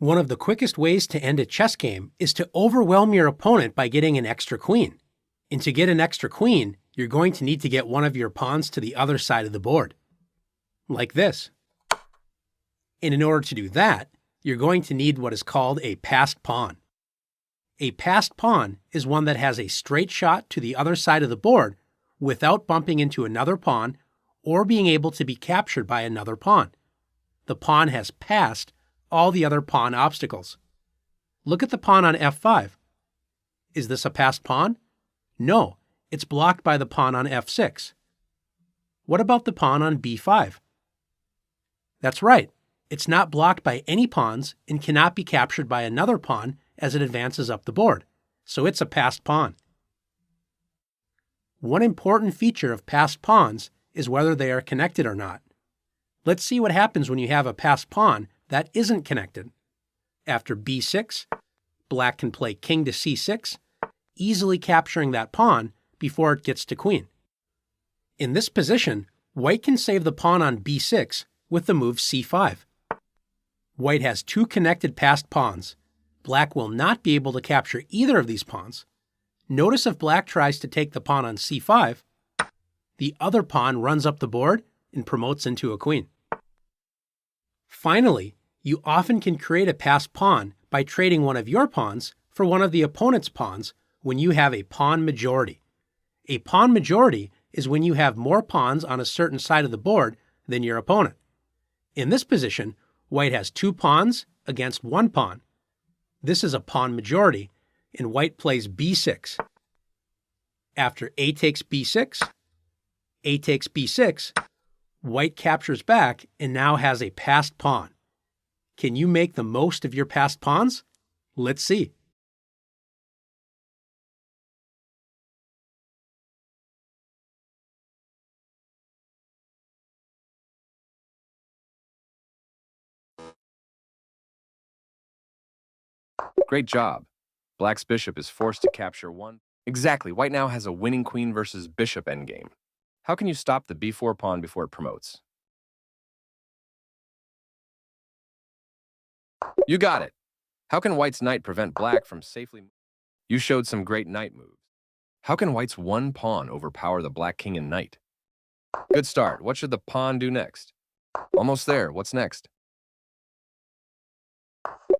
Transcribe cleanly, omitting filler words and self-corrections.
One of the quickest ways to end a chess game is to overwhelm your opponent by getting an extra queen. And to get an extra queen, you're going to need to get one of your pawns to the other side of the board. Like this. And in order to do that, you're going to need what is called a passed pawn. A passed pawn is one that has a straight shot to the other side of the board without bumping into another pawn or being able to be captured by another pawn. The pawn has passed all the other pawn obstacles. Look at the pawn on f5. Is this a passed pawn? No, it's blocked by the pawn on f6. What about the pawn on b5? That's right, it's not blocked by any pawns and cannot be captured by another pawn as it advances up the board, so it's a passed pawn. One important feature of passed pawns is whether they are connected or not. Let's see what happens when you have a passed pawn that isn't connected. After b6, black can play king to c6, easily capturing that pawn before it gets to queen. In this position, white can save the pawn on b6 with the move c5. White has two connected passed pawns. Black will not be able to capture either of these pawns. Notice if black tries to take the pawn on c5, the other pawn runs up the board and promotes into a queen. Finally, you often can create a passed pawn by trading one of your pawns for one of the opponent's pawns when you have a pawn majority. A pawn majority is when you have more pawns on a certain side of the board than your opponent. In this position, white has two pawns against one pawn. This is a pawn majority, and white plays b6. After a takes b6, white captures back and now has a passed pawn. Can you make the most of your passed pawns? Let's see. Great job. Black's bishop is forced to capture one. Exactly, white now has a winning queen versus bishop endgame. How can you stop the b4 pawn before it promotes? You got it. How can white's knight prevent black from safely... You showed some great knight moves. How can white's one pawn overpower the black king and knight? Good start. What should the pawn do next? Almost there. What's next?